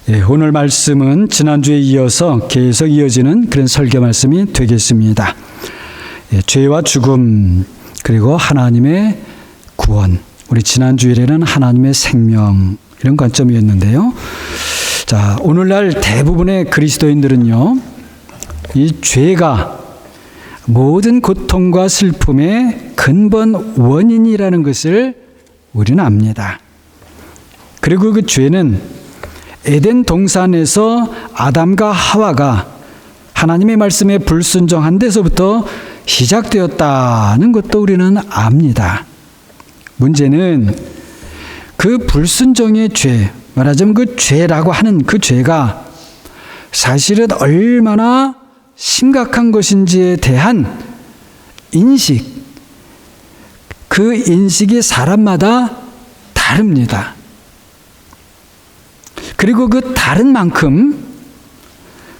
오늘 말씀은 지난주에 이어서 계속 이어지는 그런 설교 말씀이 되겠습니다. 죄와 죽음 그리고 하나님의 구원, 우리 지난주일에는 하나님의 생명, 이런 관점이었는데요. 자, 오늘날 대부분의 그리스도인들은요, 이 죄가 모든 고통과 슬픔의 근본 원인이라는 것을 우리는 압니다. 그리고 그 죄는 에덴 동산에서 아담과 하와가 하나님의 말씀에 불순종한 데서부터 시작되었다는 것도 우리는 압니다. 문제는 그 불순종의 죄, 말하자면 그 죄라고 하는 그 죄가 사실은 얼마나 심각한 것인지에 대한 인식, 그 인식이 사람마다 다릅니다. 그리고 그 다른 만큼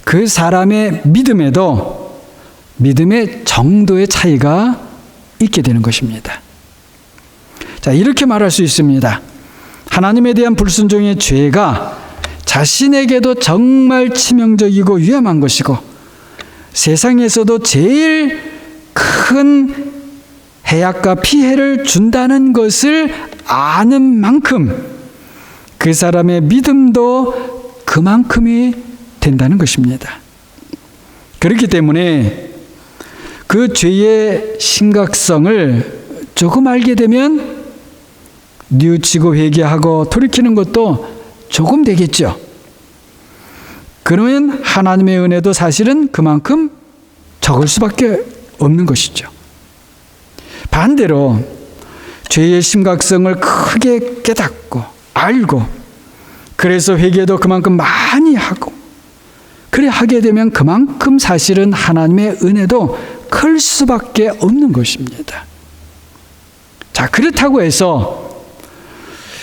그 사람의 믿음에도 믿음의 정도의 차이가 있게 되는 것입니다. 자, 이렇게 말할 수 있습니다. 하나님에 대한 불순종의 죄가 자신에게도 정말 치명적이고 위험한 것이고 세상에서도 제일 큰 해악과 피해를 준다는 것을 아는 만큼 그 사람의 믿음도 그만큼이 된다는 것입니다. 그렇기 때문에 그 죄의 심각성을 조금 알게 되면 뉘우치고 회개하고 돌이키는 것도 조금 되겠죠. 그러면 하나님의 은혜도 사실은 그만큼 적을 수밖에 없는 것이죠. 반대로 죄의 심각성을 크게 깨닫고 알고 그래서 회개도 그만큼 많이 하고 그래 하게 되면 그만큼 사실은 하나님의 은혜도 클 수밖에 없는 것입니다. 자, 그렇다고 해서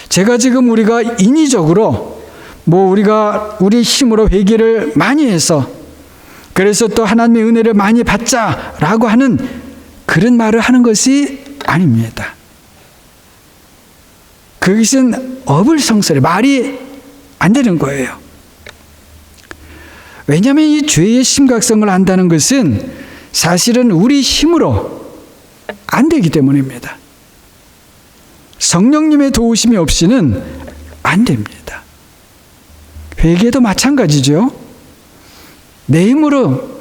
제가 지금 우리가 인위적으로 우리가 우리 힘으로 회개를 많이 해서 그래서 또 하나님의 은혜를 많이 받자라고 하는 그런 말을 하는 것이 아닙니다. 그것은 어불성설이 말이 안 되는 거예요. 왜냐하면 이 죄의 심각성을 안다는 것은 사실은 우리 힘으로 안 되기 때문입니다. 성령님의 도우심이 없이는 안 됩니다. 회개도 마찬가지죠. 내 힘으로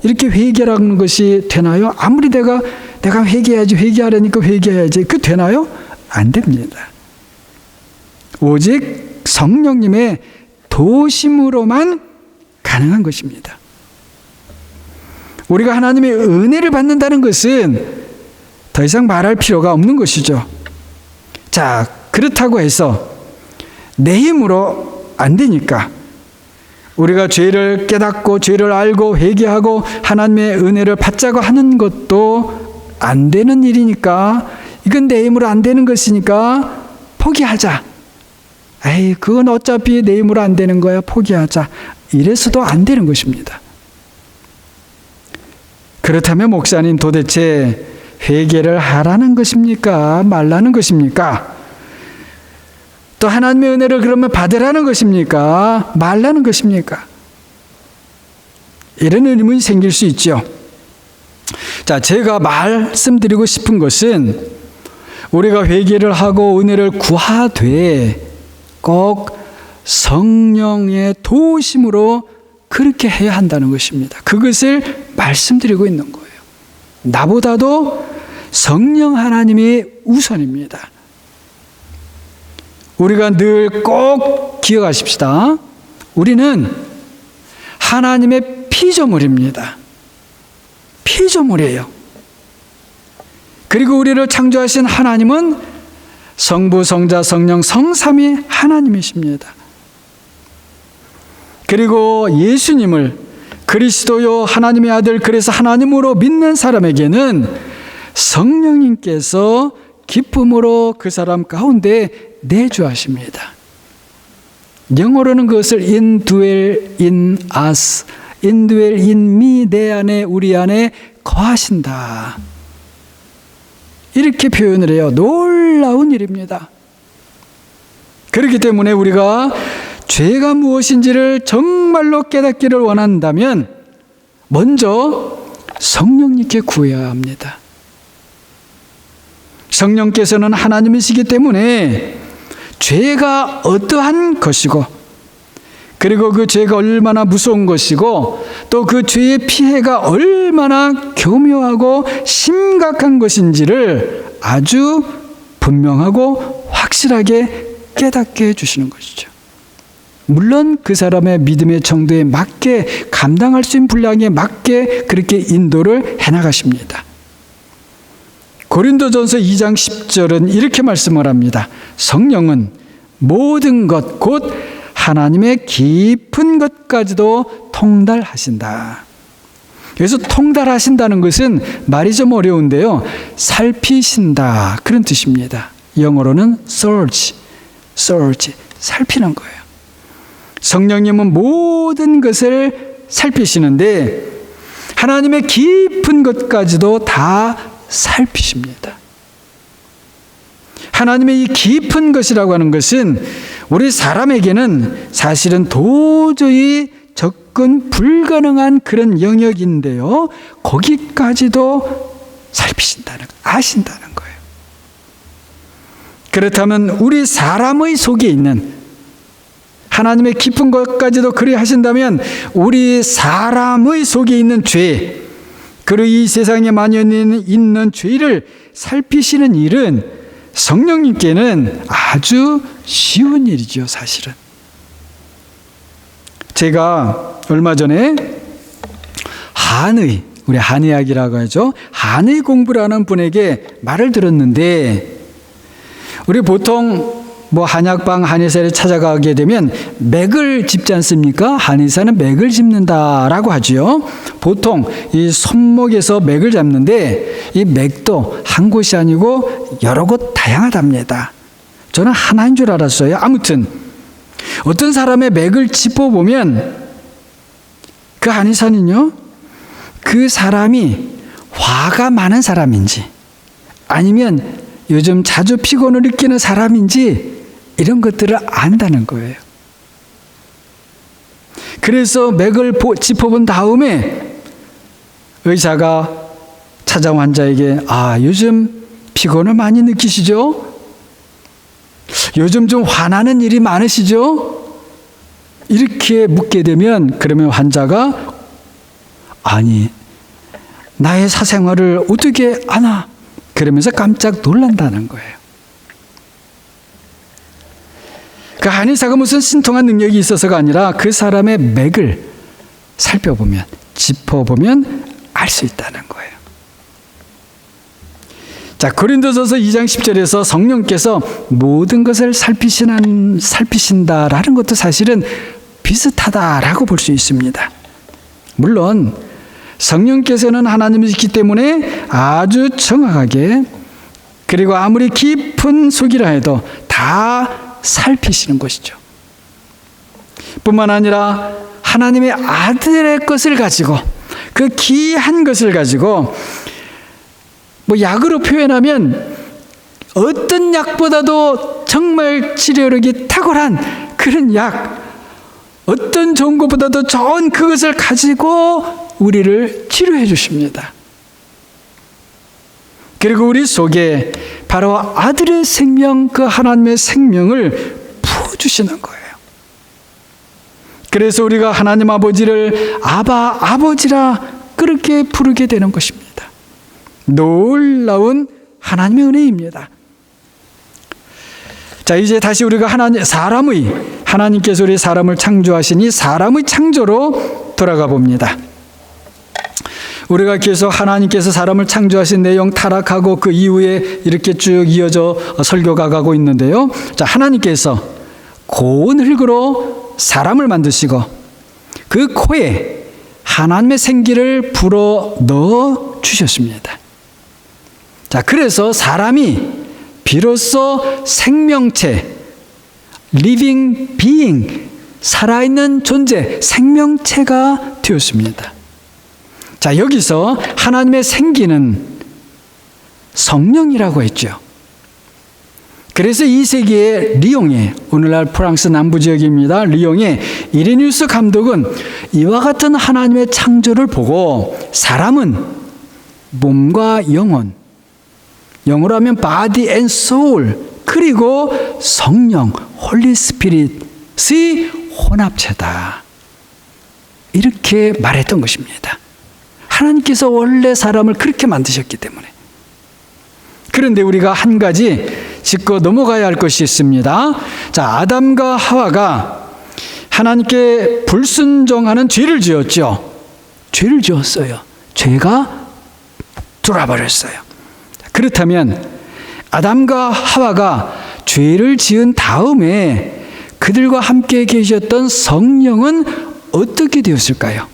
이렇게 회개라는 것이 되나요? 아무리 내가 회개하려니까 회개해야지. 그 되나요? 안 됩니다. 오직 성령님의 도심으로만 가능한 것입니다. 우리가 하나님의 은혜를 받는다는 것은 더 이상 말할 필요가 없는 것이죠. 자, 그렇다고 해서 내 힘으로 안 되니까 우리가 죄를 깨닫고 죄를 알고 회개하고 하나님의 은혜를 받자고 하는 것도 안 되는 일이니까 이건 내 힘으로 안 되는 것이니까 포기하자. 에이, 그건 어차피 내 힘으로 안 되는 거야. 포기하자. 이래서도 안 되는 것입니다. 그렇다면 목사님 도대체 회개를 하라는 것입니까? 말라는 것입니까? 또 하나님의 은혜를 그러면 받으라는 것입니까? 말라는 것입니까? 이런 의문이 생길 수 있죠. 자, 제가 말씀드리고 싶은 것은 우리가 회개를 하고 은혜를 구하되 꼭 성령의 도우심으로 그렇게 해야 한다는 것입니다. 그것을 말씀드리고 있는 거예요. 나보다도 성령 하나님이 우선입니다. 우리가 늘 꼭 기억하십시다. 우리는 하나님의 피조물입니다. 피조물이에요. 그리고 우리를 창조하신 하나님은 성부, 성자, 성령, 성삼위 하나님이십니다. 그리고 예수님을 그리스도요 하나님의 아들, 그래서 하나님으로 믿는 사람에게는 성령님께서 기쁨으로 그 사람 가운데 내주하십니다. 영어로는 그것을 indwell in us, indwell in me, 내 안에, 우리 안에 거하신다. 이렇게 표현을 해요. 놀라운 일입니다. 그렇기 때문에 우리가 죄가 무엇인지를 정말로 깨닫기를 원한다면 먼저 성령님께 구해야 합니다. 성령께서는 하나님이시기 때문에 죄가 어떠한 것이고, 그리고 그 죄가 얼마나 무서운 것이고, 또 그 죄의 피해가 얼마나 교묘하고 심각한 것인지를 아주 분명하고 확실하게 깨닫게 해주시는 것이죠. 물론 그 사람의 믿음의 정도에 맞게, 감당할 수 있는 분량에 맞게 그렇게 인도를 해나가십니다. 고린도전서 2장 10절은 이렇게 말씀을 합니다. 성령은 모든 것 곧 하나님의 깊은 것까지도 통달하신다. 그래서 통달하신다는 것은 말이 좀 어려운데요, 살피신다, 그런 뜻입니다. 영어로는 search, 살피는 거예요. 성령님은 모든 것을 살피시는데 하나님의 깊은 것까지도 다 살피십니다. 하나님의 이 깊은 것이라고 하는 것은 우리 사람에게는 사실은 도저히 접근 불가능한 그런 영역인데요, 거기까지도 살피신다는, 아신다는 거예요. 그렇다면 우리 사람의 속에 있는 하나님의 깊은 것까지도 그리 하신다면 우리 사람의 속에 있는 죄, 그리고 이 세상에 만연히 있는 죄를 살피시는 일은 성령님께는 아주 쉬운 일이죠, 사실은. 제가 얼마 전에 우리 한의학이라고 하죠, 한의 공부를 하는 분에게 말을 들었는데, 우리 보통 한약방, 한의사를 찾아가게 되면 맥을 짚지 않습니까? 한의사는 맥을 짚는다라고 하죠. 보통 이 손목에서 맥을 잡는데 이 맥도 한 곳이 아니고 여러 곳 다양하답니다. 저는 하나인 줄 알았어요. 아무튼 어떤 사람의 맥을 짚어보면 그 한의사는요, 그 사람이 화가 많은 사람인지 아니면 요즘 자주 피곤을 느끼는 사람인지 이런 것들을 안다는 거예요. 그래서 맥을 짚어본 다음에 의사가 찾아온 환자에게 요즘 피곤을 많이 느끼시죠? 요즘 좀 화나는 일이 많으시죠? 이렇게 묻게 되면 그러면 환자가 아니, 나의 사생활을 어떻게 아나? 그러면서 깜짝 놀란다는 거예요. 그 한의사가 무슨 신통한 능력이 있어서가 아니라 그 사람의 맥을 살펴보면, 짚어보면 알 수 있다는 거예요. 자, 고린도전서 2장 10절에서 성령께서 모든 것을 살피신다라는 것도 사실은 비슷하다라고 볼 수 있습니다. 물론 성령께서는 하나님이시기 때문에 아주 정확하게, 그리고 아무리 깊은 속이라 해도 다 살피시는 것이죠. 뿐만 아니라 하나님의 아들의 것을 가지고, 그 귀한 것을 가지고, 약으로 표현하면 어떤 약보다도 정말 치료력이 탁월한 그런 약, 어떤 좋은 것보다도 좋은 그것을 가지고 우리를 치료해 주십니다. 그리고 우리 속에 바로 아들의 생명, 그 하나님의 생명을 부어주시는 거예요. 그래서 우리가 하나님 아버지를 아바, 아버지라 그렇게 부르게 되는 것입니다. 놀라운 하나님의 은혜입니다. 자, 이제 다시 우리가 하나님께서 우리 사람을 창조하시니 사람의 창조로 돌아가 봅니다. 우리가 계속 하나님께서 사람을 창조하신 내용 타락하고 그 이후에 이렇게 쭉 이어져 설교가 가고 있는데요. 자, 하나님께서 고운 흙으로 사람을 만드시고 그 코에 하나님의 생기를 불어 넣어 주셨습니다. 자, 그래서 사람이 비로소 생명체, living being, 살아있는 존재, 생명체가 되었습니다. 자, 여기서 하나님의 생기는 성령이라고 했죠. 그래서 이 세기의 리옹에, 오늘날 프랑스 남부 지역입니다. 리옹의 이레니우스 감독은 이와 같은 하나님의 창조를 보고 사람은 몸과 영혼, 영어로 하면 body and soul, 그리고 성령, 홀리 스피릿의 혼합체다. 이렇게 말했던 것입니다. 하나님께서 원래 사람을 그렇게 만드셨기 때문에. 그런데 우리가 한 가지 짚고 넘어가야 할 것이 있습니다. 자, 아담과 하와가 하나님께 불순종하는 죄를 지었죠. 죄를 지었어요. 죄가 들어와버렸어요. 그렇다면 아담과 하와가 죄를 지은 다음에 그들과 함께 계셨던 성령은 어떻게 되었을까요?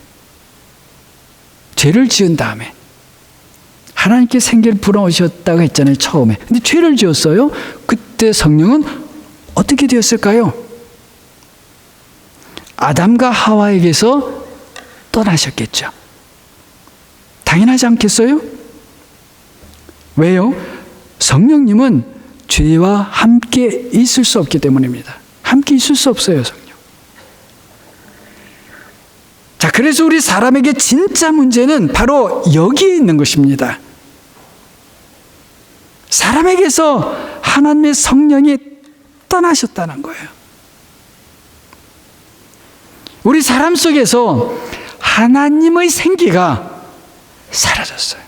죄를 지은 다음에 하나님께 생기를 불어오셨다고 했잖아요, 처음에. 근데 죄를 지었어요. 그때 성령은 어떻게 되었을까요? 아담과 하와에게서 떠나셨겠죠. 당연하지 않겠어요? 왜요? 성령님은 죄와 함께 있을 수 없기 때문입니다. 함께 있을 수 없어요, 성령. 자, 그래서 우리 사람에게 진짜 문제는 바로 여기에 있는 것입니다. 사람에게서 하나님의 성령이 떠나셨다는 거예요. 우리 사람 속에서 하나님의 생기가 사라졌어요.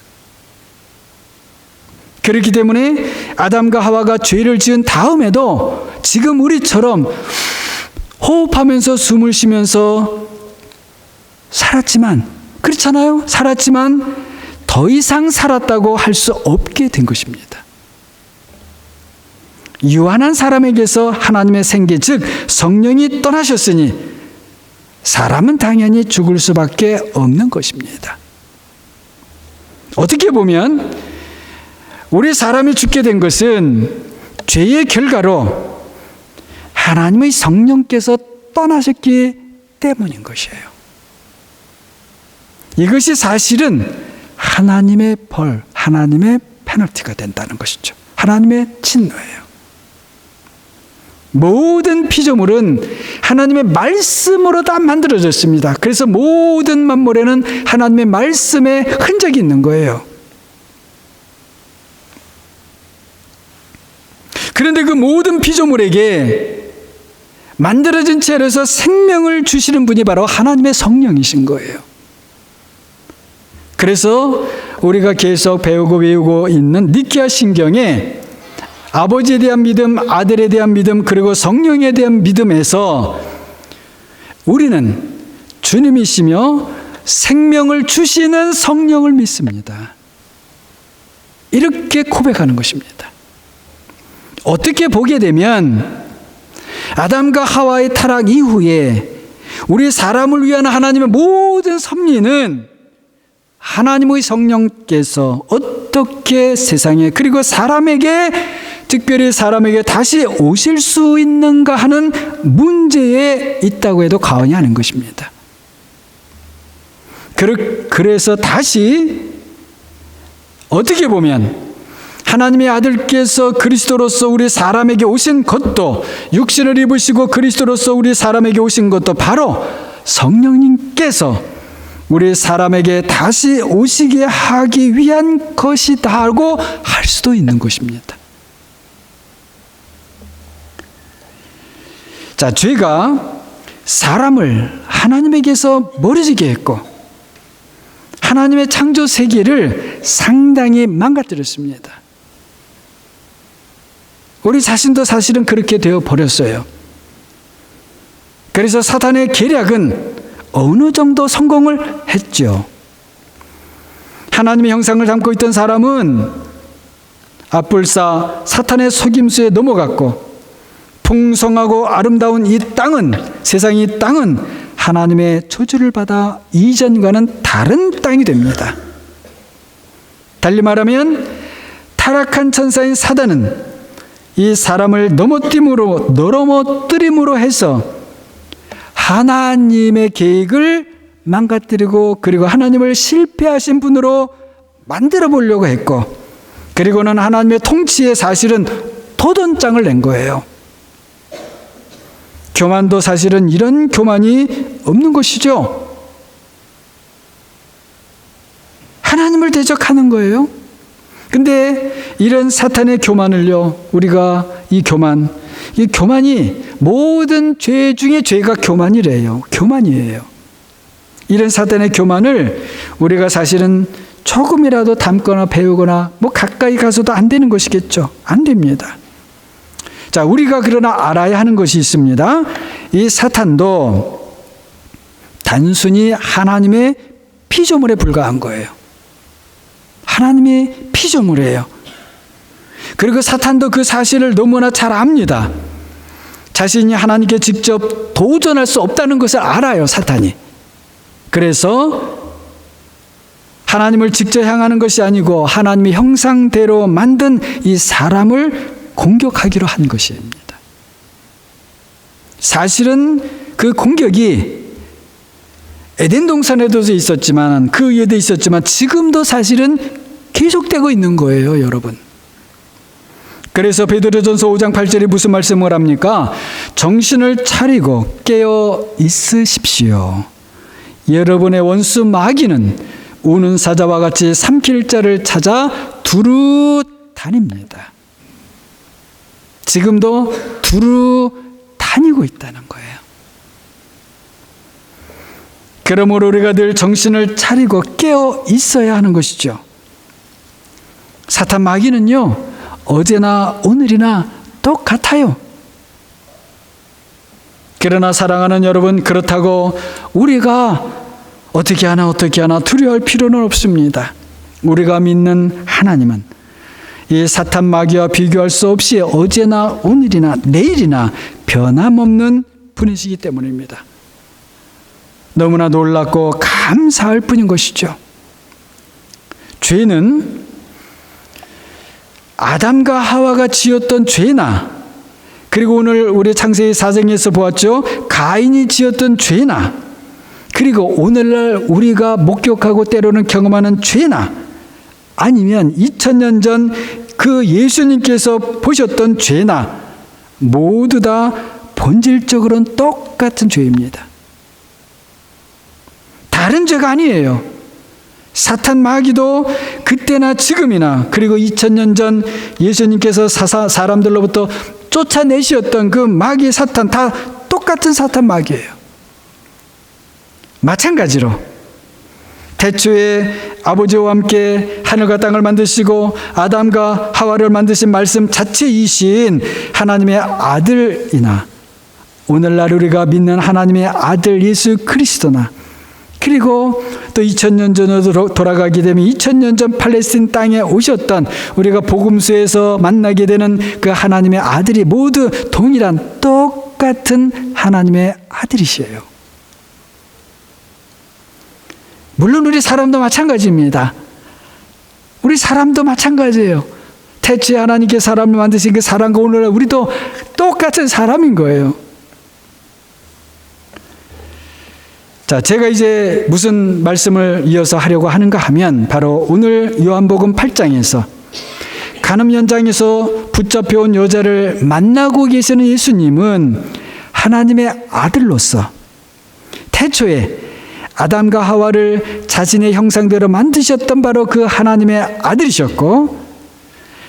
그렇기 때문에 아담과 하와가 죄를 지은 다음에도 지금 우리처럼 호흡하면서 숨을 쉬면서 살았지만, 그렇잖아요? 살았지만 더 이상 살았다고 할 수 없게 된 것입니다. 유한한 사람에게서 하나님의 생기, 즉 성령이 떠나셨으니 사람은 당연히 죽을 수밖에 없는 것입니다. 어떻게 보면 우리 사람이 죽게 된 것은 죄의 결과로 하나님의 성령께서 떠나셨기 때문인 것이에요. 이것이 사실은 하나님의 벌, 하나님의 페널티가 된다는 것이죠. 하나님의 진노예요. 모든 피조물은 하나님의 말씀으로 다 만들어졌습니다. 그래서 모든 만물에는 하나님의 말씀의 흔적이 있는 거예요. 그런데 그 모든 피조물에게 만들어진 채로서 생명을 주시는 분이 바로 하나님의 성령이신 거예요. 그래서 우리가 계속 배우고 외우고 있는 니케아 신경에 아버지에 대한 믿음, 아들에 대한 믿음, 그리고 성령에 대한 믿음에서 우리는 주님이시며 생명을 주시는 성령을 믿습니다. 이렇게 고백하는 것입니다. 어떻게 보게 되면 아담과 하와의 타락 이후에 우리 사람을 위한 하나님의 모든 섭리는 하나님의 성령께서 어떻게 세상에, 그리고 사람에게, 특별히 사람에게 다시 오실 수 있는가 하는 문제에 있다고 해도 과언이 아닌 것입니다. 그래서 다시 어떻게 보면 하나님의 아들께서 그리스도로서 우리 사람에게 오신 것도, 육신을 입으시고 그리스도로서 우리 사람에게 오신 것도 바로 성령님께서 우리 사람에게 다시 오시게 하기 위한 것이다 하고 할 수도 있는 것입니다. 자, 죄가 사람을 하나님에게서 멀어지게 했고 하나님의 창조 세계를 상당히 망가뜨렸습니다. 우리 자신도 사실은 그렇게 되어 버렸어요. 그래서 사탄의 계략은 어느 정도 성공을 했죠. 하나님의 형상을 담고 있던 사람은 앞불사 사탄의 속임수에 넘어갔고, 풍성하고 아름다운 이 땅은, 세상의 땅은 하나님의 저주를 받아 이전과는 다른 땅이 됩니다. 달리 말하면 타락한 천사인 사단은 이 사람을 넘어뜨림으로 해서 하나님의 계획을 망가뜨리고, 그리고 하나님을 실패하신 분으로 만들어 보려고 했고, 그리고는 하나님의 통치에 사실은 도전장을 낸 거예요. 교만도 사실은 이런 교만이 없는 것이죠. 하나님을 대적하는 거예요. 근데 이런 사탄의 교만을요, 우리가 이 교만이 모든 죄 중에 죄가 교만이래요. 교만이에요. 이런 사탄의 교만을 우리가 사실은 조금이라도 담거나 배우거나 가까이 가서도 안 되는 것이겠죠. 안 됩니다. 자, 우리가 그러나 알아야 하는 것이 있습니다. 이 사탄도 단순히 하나님의 피조물에 불과한 거예요. 하나님의 피조물이에요. 그리고 사탄도 그 사실을 너무나 잘 압니다. 자신이 하나님께 직접 도전할 수 없다는 것을 알아요, 사탄이. 그래서 하나님을 직접 향하는 것이 아니고 하나님의 형상대로 만든 이 사람을 공격하기로 한 것입니다. 사실은 그 공격이 에덴 동산에도 있었지만 그 위에도 있었지만 지금도 사실은 계속되고 있는 거예요, 여러분. 그래서 베드로전서 5장 8절에 무슨 말씀을 합니까? 정신을 차리고 깨어 있으십시오. 여러분의 원수 마귀는 우는 사자와 같이 삼킬 자를 찾아 두루 다닙니다. 지금도 두루 다니고 있다는 거예요. 그러므로 우리가 늘 정신을 차리고 깨어 있어야 하는 것이죠. 사탄 마귀는요, 어제나 오늘이나 똑같아요. 그러나 사랑하는 여러분, 그렇다고 우리가 어떻게 하나 두려워할 필요는 없습니다. 우리가 믿는 하나님은 이 사탄 마귀와 비교할 수 없이 어제나 오늘이나 내일이나 변함없는 분이시기 때문입니다. 너무나 놀랍고 감사할 뿐인 것이죠. 죄는 아담과 하와가 지었던 죄나, 그리고 오늘 우리 창세기 4장에서 보았죠, 가인이 지었던 죄나, 그리고 오늘날 우리가 목격하고 때로는 경험하는 죄나, 아니면 2000년 전 그 예수님께서 보셨던 죄나, 모두 다 본질적으로는 똑같은 죄입니다. 다른 죄가 아니에요. 사탄 마귀도 그때나 지금이나, 그리고 2000년 전 예수님께서 사람들로부터 쫓아내셨던 그 마귀 사탄, 다 똑같은 사탄 마귀예요. 마찬가지로 태초에 아버지와 함께 하늘과 땅을 만드시고 아담과 하와를 만드신 말씀 자체이신 하나님의 아들이나, 오늘날 우리가 믿는 하나님의 아들 예수 그리스도나, 그리고 또 2000년 전으로 돌아가게 되면 2000년 전 팔레스틴 땅에 오셨던, 우리가 복음서에서 만나게 되는 그 하나님의 아들이 모두 동일한 똑같은 하나님의 아들이시에요. 물론 우리 사람도 마찬가지입니다. 우리 사람도 마찬가지예요. 태초에 하나님께 사람을 만드신 그 사람과 오늘날 우리도 똑같은 사람인 거예요. 자, 제가 이제 무슨 말씀을 이어서 하려고 하는가 하면, 바로 오늘 요한복음 8장에서 간음 현장에서 붙잡혀온 여자를 만나고 계시는 예수님은 하나님의 아들로서 태초에 아담과 하와를 자신의 형상대로 만드셨던 바로 그 하나님의 아들이셨고,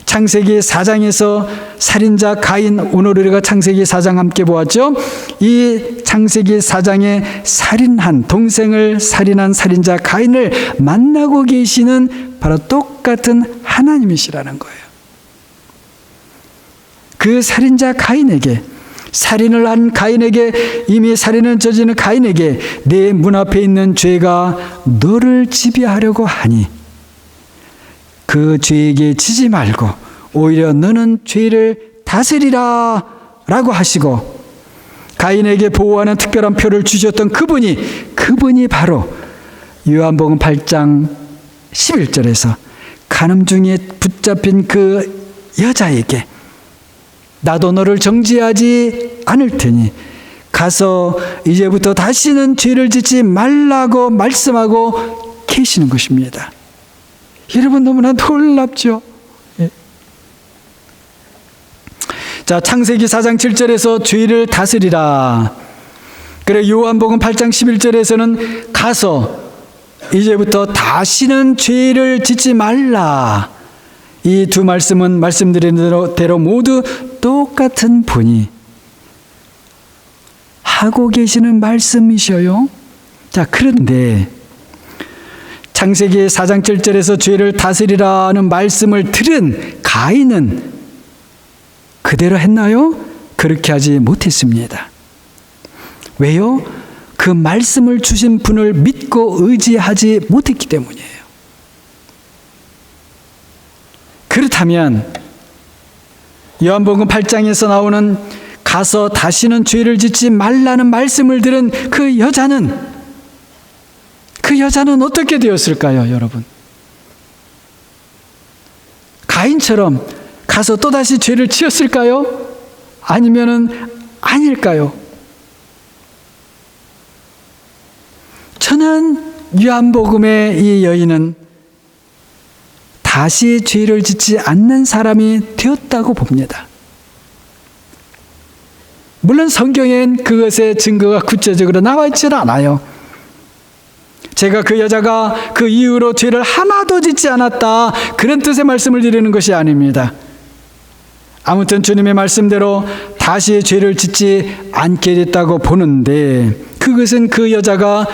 창세기 4장에서 살인자 가인, 오늘 우리가 창세기 4장 함께 보았죠. 이 창세기 4장에 동생을 살인한 살인자 가인을 만나고 계시는 바로 똑같은 하나님이시라는 거예요. 그 살인자 가인에게, 살인을 한 가인에게, 이미 살인을 저지른 가인에게 내 문 앞에 있는 죄가 너를 지배하려고 하니 그 죄에게 지지 말고 오히려 너는 죄를 다스리라 라고 하시고, 가인에게 보호하는 특별한 표를 주셨던 그분이 바로 요한복음 8장 11절에서 간음 중에 붙잡힌 그 여자에게 나도 너를 정죄하지 않을 테니 가서 이제부터 다시는 죄를 짓지 말라고 말씀하고 계시는 것입니다. 여러분, 너무나 놀랍죠? 예. 자, 창세기 4장 7절에서 죄를 다스리라. 그래, 요한복음 8장 11절에서는 가서 이제부터 다시는 죄를 짓지 말라. 이 두 말씀은 말씀드린 대로 모두 똑같은 분이 하고 계시는 말씀이셔요. 자, 그런데 창세기 4장 7절에서 죄를 다스리라는 말씀을 들은 가인은 그대로 했나요? 그렇게 하지 못했습니다. 왜요? 그 말씀을 주신 분을 믿고 의지하지 못했기 때문이에요. 그렇다면 요한복음 8장에서 나오는 가서 다시는 죄를 짓지 말라는 말씀을 들은 그 여자는 어떻게 되었을까요, 여러분? 가인처럼 가서 또다시 죄를 지었을까요? 아니면은 아닐까요? 저는 요한복음의 이 여인은 다시 죄를 짓지 않는 사람이 되었다고 봅니다. 물론 성경엔 그것의 증거가 구체적으로 나와 있지는 않아요. 제가 그 여자가 그 이후로 죄를 하나도 짓지 않았다, 그런 뜻의 말씀을 드리는 것이 아닙니다. 아무튼 주님의 말씀대로 다시 죄를 짓지 않게 됐다고 보는데, 그것은 그 여자가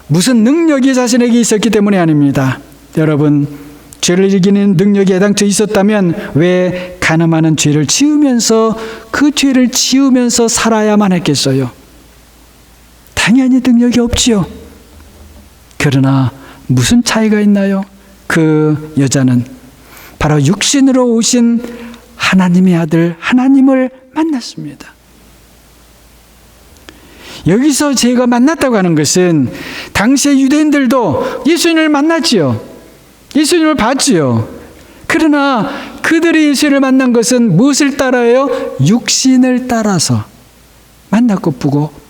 무슨 능력이 자신에게 있었기 때문이 아닙니다. 여러분, 죄를 이기는 능력이 애당초 있었다면 왜 가늠하는 죄를 지으면서 그 죄를 지으면서 살아야만 했겠어요? 당연히 능력이 없지요. 그러나 무슨 차이가 있나요? 그 여자는 바로 육신으로 오신 하나님의 아들 하나님을 만났습니다. 여기서 제가 만났다고 하는 것은 당시의 유대인들도 예수님을 만났지요. 예수님을 봤지요. 그러나 그들이 예수를 만난 것은 무엇을 따라요? 육신을 따라서 만났고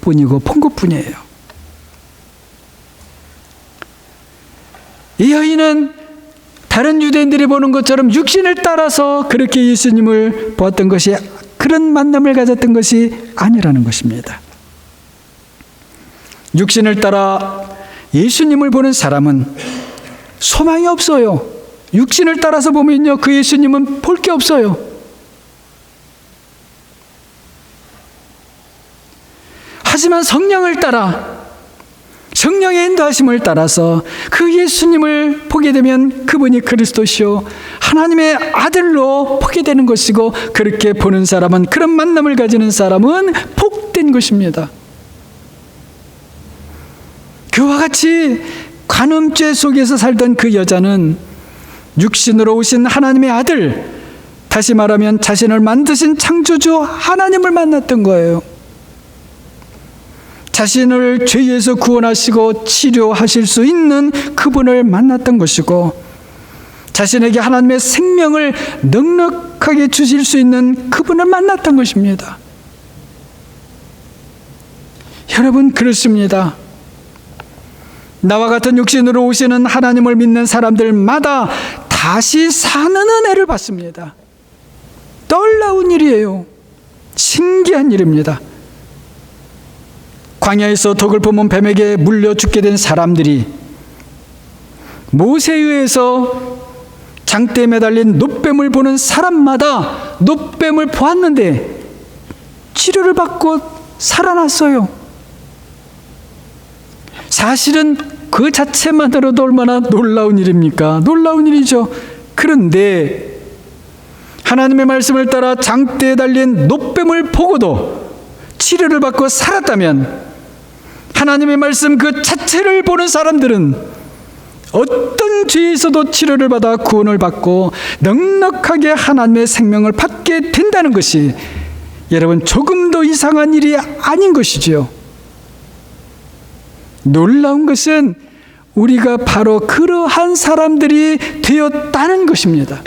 뿐이고 본 것뿐이에요. 이 여인은 다른 유대인들이 보는 것처럼 육신을 따라서 그렇게 예수님을 보았던 것이, 그런 만남을 가졌던 것이 아니라는 것입니다. 육신을 따라 예수님을 보는 사람은 소망이 없어요. 육신을 따라서 보면요, 그 예수님은 볼 게 없어요. 하지만 성령을 따라, 성령의 인도하심을 따라서 그 예수님을 보게 되면 그분이 그리스도시요 하나님의 아들로 보게 되는 것이고, 그렇게 보는 사람은, 그런 만남을 가지는 사람은 복된 것입니다. 그와 같이 간음죄 속에서 살던 그 여자는 육신으로 오신 하나님의 아들, 다시 말하면 자신을 만드신 창조주 하나님을 만났던 거예요. 자신을 죄에서 구원하시고 치료하실 수 있는 그분을 만났던 것이고, 자신에게 하나님의 생명을 넉넉하게 주실 수 있는 그분을 만났던 것입니다. 여러분, 그렇습니다. 나와 같은 육신으로 오시는 하나님을 믿는 사람들마다 다시 사는 은혜를 받습니다. 놀라운 일이에요. 신기한 일입니다. 광야에서 독을 품은 뱀에게 물려 죽게 된 사람들이 모세에 의해서 장대에 매달린 놋뱀을 보는 사람마다 놋뱀을 보았는데 치료를 받고 살아났어요. 사실은 그 자체만으로도 얼마나 놀라운 일입니까? 놀라운 일이죠. 그런데 하나님의 말씀을 따라 장대에 달린 놋뱀을 보고도 치료를 받고 살았다면, 하나님의 말씀 그 자체를 보는 사람들은 어떤 죄에서도 치료를 받아 구원을 받고 넉넉하게 하나님의 생명을 받게 된다는 것이, 여러분, 조금도 이상한 일이 아닌 것이지요. 놀라운 것은 우리가 바로 그러한 사람들이 되었다는 것입니다.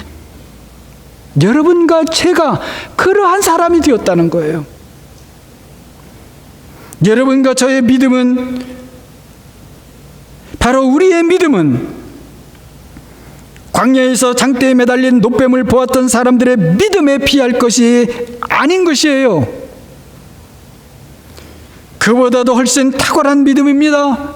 여러분과 제가 그러한 사람이 되었다는 거예요. 여러분과 저의 믿음은, 바로 우리의 믿음은 광야에서 장대에 매달린 놋뱀을 보았던 사람들의 믿음에 비할 것이 아닌 것이에요. 그보다도 훨씬 탁월한 믿음입니다.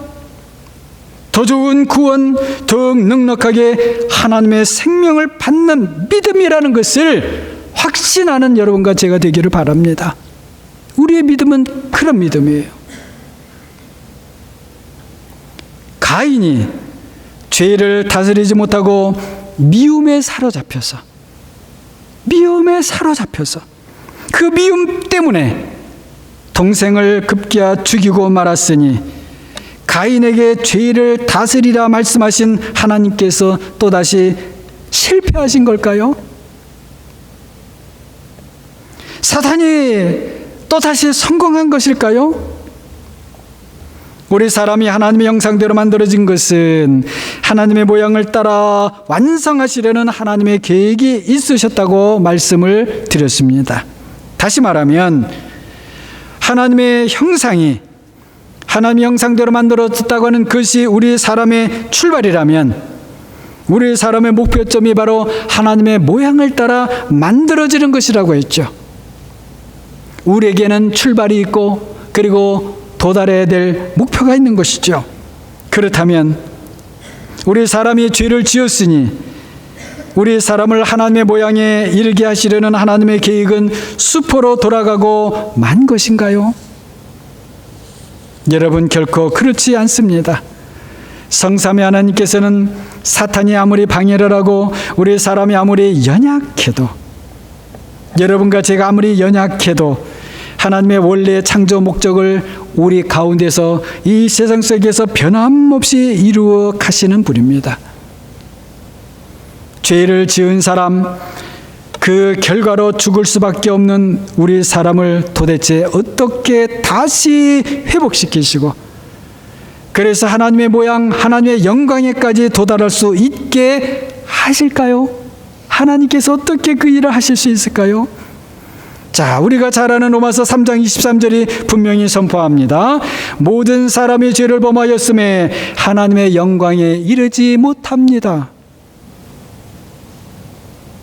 더 좋은 구원, 더욱 넉넉하게 하나님의 생명을 받는 믿음이라는 것을 확신하는 여러분과 제가 되기를 바랍니다. 우리의 믿음은 그런 믿음이에요. 가인이 죄를 다스리지 못하고 미움에 사로잡혀서 그 미움 때문에 동생을 급기야 죽이고 말았으니 가인에게 죄를 다스리라 말씀하신 하나님께서 또다시 실패하신 걸까요? 사탄이 또다시 성공한 것일까요? 우리 사람이 하나님의 형상대로 만들어진 것은 하나님의 모양을 따라 완성하시려는 하나님의 계획이 있으셨다고 말씀을 드렸습니다. 다시 말하면 하나님의 형상이 하나님의 형상대로 만들어졌다고 하는 것이 우리 사람의 출발이라면 우리 사람의 목표점이 바로 하나님의 모양을 따라 만들어지는 것이라고 했죠. 우리에게는 출발이 있고 그리고 도달해야 될 목표가 있는 것이죠. 그렇다면 우리 사람이 죄를 지었으니 우리 사람을 하나님의 모양에 이르게 하시려는 하나님의 계획은 수포로 돌아가고 만 것인가요? 여러분, 결코 그렇지 않습니다. 성삼위 하나님께서는 사탄이 아무리 방해를 하고 우리 사람이 아무리 연약해도, 여러분과 제가 아무리 연약해도 하나님의 원래의 창조 목적을 우리 가운데서 이 세상 속에서 변함없이 이루어 가시는 분입니다. 죄를 지은 사람, 그 결과로 죽을 수밖에 없는 우리 사람을 도대체 어떻게 다시 회복시키시고 그래서 하나님의 모양, 하나님의 영광에까지 도달할 수 있게 하실까요? 하나님께서 어떻게 그 일을 하실 수 있을까요? 자, 우리가 잘 아는 로마서 3장 23절이 분명히 선포합니다. 모든 사람이 죄를 범하였음에 하나님의 영광에 이르지 못합니다.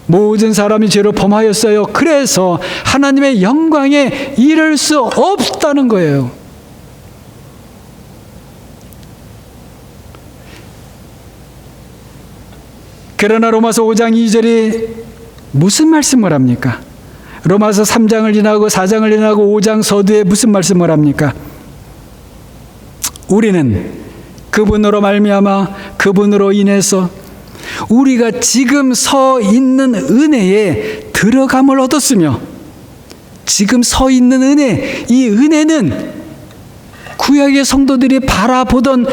모든 사람이 죄를 범하였어요. 그래서 하나님의 영광에 이를 수 없다는 거예요. 그러나 로마서 5장 2절이 무슨 말씀을 합니까? 로마서 3장을 지나고 4장을 지나고 5장 서두에 무슨 말씀을 합니까? 우리는 그분으로 말미암아 그분으로 인해서 우리가 지금 서 있는 은혜에 들어감을 얻었으며, 지금 서 있는 은혜, 이 은혜는 구약의 성도들이 바라보던,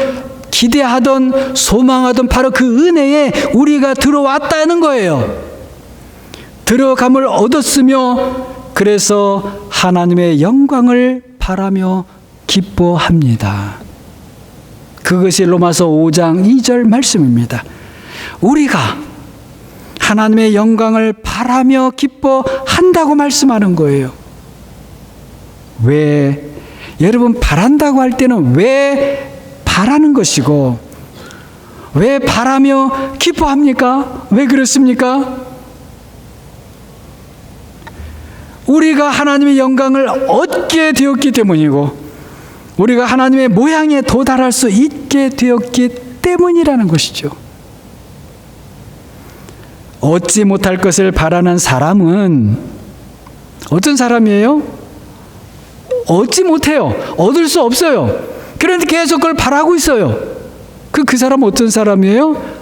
기대하던, 소망하던 바로 그 은혜에 우리가 들어왔다는 거예요. 들어감을 얻었으며 그래서 하나님의 영광을 바라며 기뻐합니다. 그것이 로마서 5장 2절 말씀입니다. 우리가 하나님의 영광을 바라며 기뻐한다고 말씀하는 거예요. 왜? 여러분, 바란다고 할 때는 왜 바라는 것이고 왜 바라며 기뻐합니까? 왜 그렇습니까? 우리가 하나님의 영광을 얻게 되었기 때문이고 우리가 하나님의 모양에 도달할 수 있게 되었기 때문이라는 것이죠. 얻지 못할 것을 바라는 사람은 어떤 사람이에요? 얻지 못해요. 얻을 수 없어요. 그런데 계속 그걸 바라고 있어요. 그 사람은 어떤 사람이에요?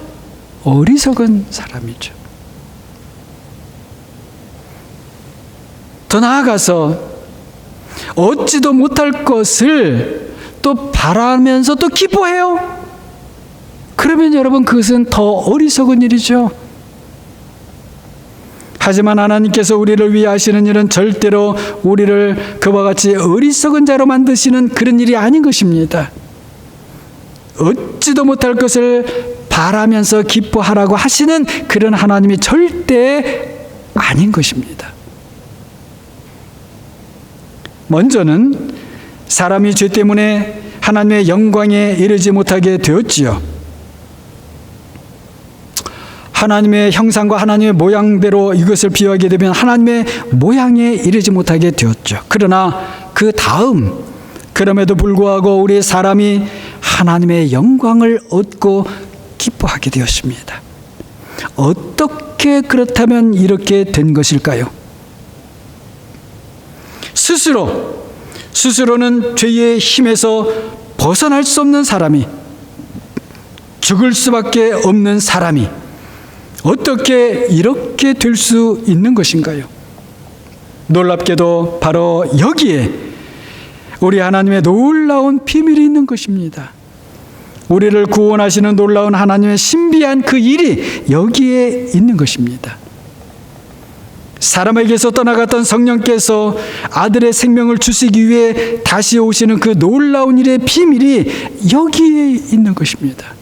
어리석은 사람이죠. 더 나아가서 얻지도 못할 것을 또 바라면서 또 기뻐해요. 그러면 여러분, 그것은 더 어리석은 일이죠. 하지만 하나님께서 우리를 위해 하시는 일은 절대로 우리를 그와 같이 어리석은 자로 만드시는 그런 일이 아닌 것입니다. 얻지도 못할 것을 바라면서 기뻐하라고 하시는 그런 하나님이 절대 아닌 것입니다. 먼저는 사람이 죄 때문에 하나님의 영광에 이르지 못하게 되었지요. 하나님의 형상과 하나님의 모양대로 이것을 비유하게 되면 하나님의 모양에 이르지 못하게 되었죠. 그러나 그 다음, 그럼에도 불구하고 우리 사람이 하나님의 영광을 얻고 기뻐하게 되었습니다. 어떻게 그렇다면 이렇게 된 것일까요? 스스로는 죄의 힘에서 벗어날 수 없는 사람이, 죽을 수밖에 없는 사람이 어떻게 이렇게 될 수 있는 것인가요? 놀랍게도 바로 여기에 우리 하나님의 놀라운 비밀이 있는 것입니다. 우리를 구원하시는 놀라운 하나님의 신비한 그 일이 여기에 있는 것입니다. 사람에게서 떠나갔던 성령께서 아들의 생명을 주시기 위해 다시 오시는 그 놀라운 일의 비밀이 여기에 있는 것입니다.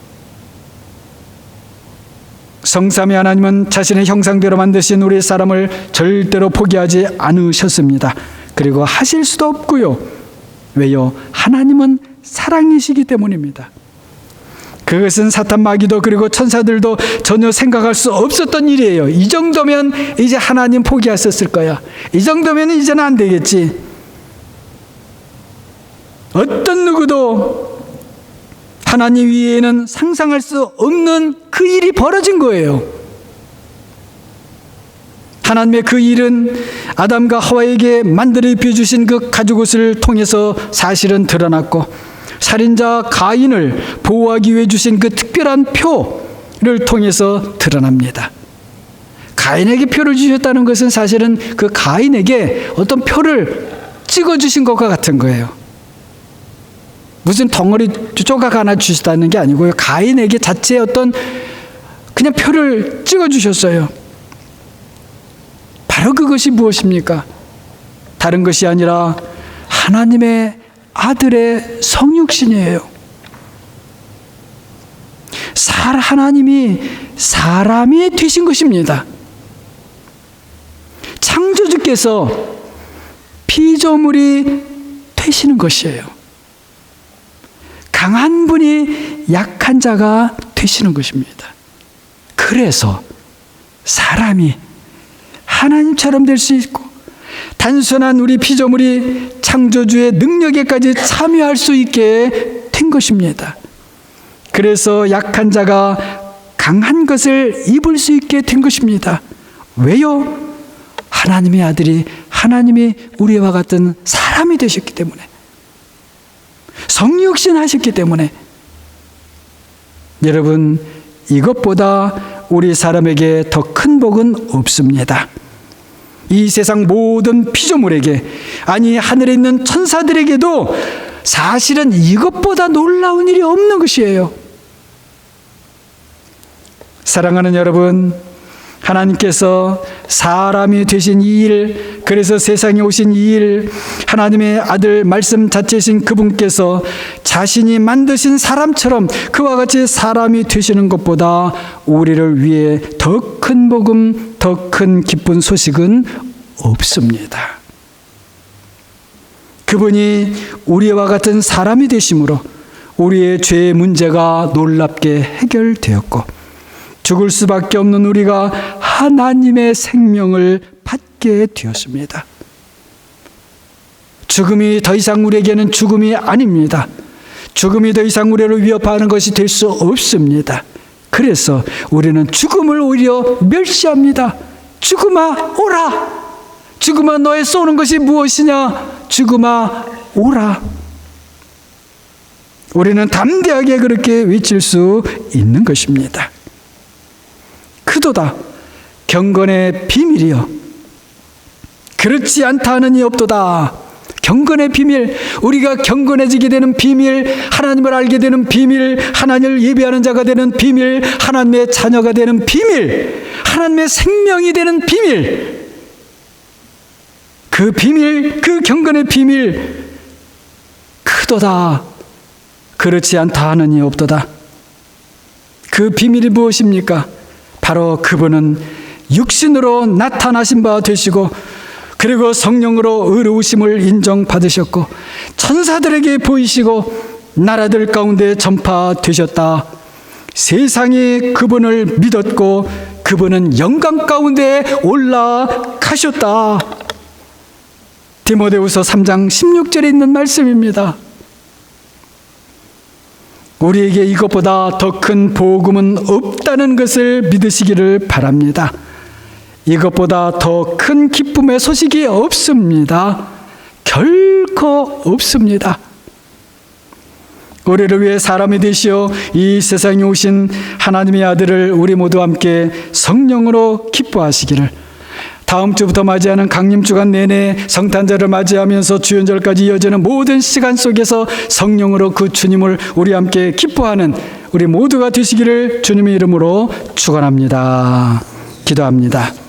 성삼위 하나님은 자신의 형상대로 만드신 우리 사람을 절대로 포기하지 않으셨습니다. 그리고 하실 수도 없고요. 왜요? 하나님은 사랑이시기 때문입니다. 그것은 사탄 마귀도 그리고 천사들도 전혀 생각할 수 없었던 일이에요. 이 정도면 이제 하나님 포기하셨을 거야. 이 정도면 이제는 안 되겠지. 어떤 누구도 하나님 위에는 상상할 수 없는 그 일이 벌어진 거예요. 하나님의 그 일은 아담과 하와에게 만들어 입혀주신 그 가죽옷을 통해서 사실은 드러났고, 살인자 가인을 보호하기 위해 주신 그 특별한 표를 통해서 드러납니다. 가인에게 표를 주셨다는 것은 사실은 그 가인에게 어떤 표를 찍어주신 것과 같은 거예요. 무슨 덩어리 조각 하나 주셨다는 게 아니고요. 가인에게 자체의 어떤 그냥 표를 찍어주셨어요. 바로 그것이 무엇입니까? 다른 것이 아니라 하나님의 아들의 성육신이에요. 하나님이 사람이 되신 것입니다. 창조주께서 피조물이 되시는 것이에요. 강한 분이 약한 자가 되시는 것입니다. 그래서 사람이 하나님처럼 될 수 있고, 단순한 우리 피조물이 창조주의 능력에까지 참여할 수 있게 된 것입니다. 그래서 약한 자가 강한 것을 입을 수 있게 된 것입니다. 왜요? 하나님의 아들이, 하나님이 우리와 같은 사람이 되셨기 때문에, 성육신 하셨기 때문에. 여러분, 이것보다 우리 사람에게 더 큰 복은 없습니다. 이 세상 모든 피조물에게, 아니 하늘에 있는 천사들에게도 사실은 이것보다 놀라운 일이 없는 것이에요. 사랑하는 여러분, 하나님께서 사람이 되신 이 일, 그래서 세상에 오신 이 일, 하나님의 아들 말씀 자체이신 그분께서 자신이 만드신 사람처럼 그와 같이 사람이 되시는 것보다 우리를 위해 더 큰 복음, 더 큰 기쁜 소식은 없습니다. 그분이 우리와 같은 사람이 되심으로 우리의 죄의 문제가 놀랍게 해결되었고, 죽을 수밖에 없는 우리가 하나님의 생명을 받게 되었습니다. 죽음이 더 이상 우리에게는 죽음이 아닙니다. 죽음이 더 이상 우리를 위협하는 것이 될 수 없습니다. 그래서 우리는 죽음을 오히려 멸시합니다. 죽음아 오라. 죽음아 너의 쏘는 것이 무엇이냐. 죽음아 오라. 우리는 담대하게 그렇게 외칠 수 있는 것입니다. 크도다 경건의 비밀이요, 그렇지 않다 하느니 없도다. 경건의 비밀, 우리가 경건해지게 되는 비밀, 하나님을 알게 되는 비밀, 하나님을 예배하는 자가 되는 비밀, 하나님의 자녀가 되는 비밀, 하나님의 생명이 되는 비밀, 그 비밀, 그 경건의 비밀 크도다, 그렇지 않다 하느니 없도다. 그 비밀이 무엇입니까? 바로 그분은 육신으로 나타나신 바 되시고, 그리고 성령으로 의로우심을 인정받으셨고, 천사들에게 보이시고 나라들 가운데 전파되셨다. 세상이 그분을 믿었고 그분은 영광 가운데 올라가셨다. 디모데후서 3장 16절에 있는 말씀입니다. 우리에게 이것보다 더 큰 복음은 없다는 것을 믿으시기를 바랍니다. 이것보다 더 큰 기쁨의 소식이 없습니다. 결코 없습니다. 우리를 위해 사람이 되시어 이 세상에 오신 하나님의 아들을 우리 모두 함께 성령으로 기뻐하시기를, 다음 주부터 맞이하는 강림주간 내내 성탄절을 맞이하면서 주연절까지 이어지는 모든 시간 속에서 성령으로 그 주님을 우리 함께 기뻐하는 우리 모두가 되시기를 주님의 이름으로 축원합니다. 기도합니다.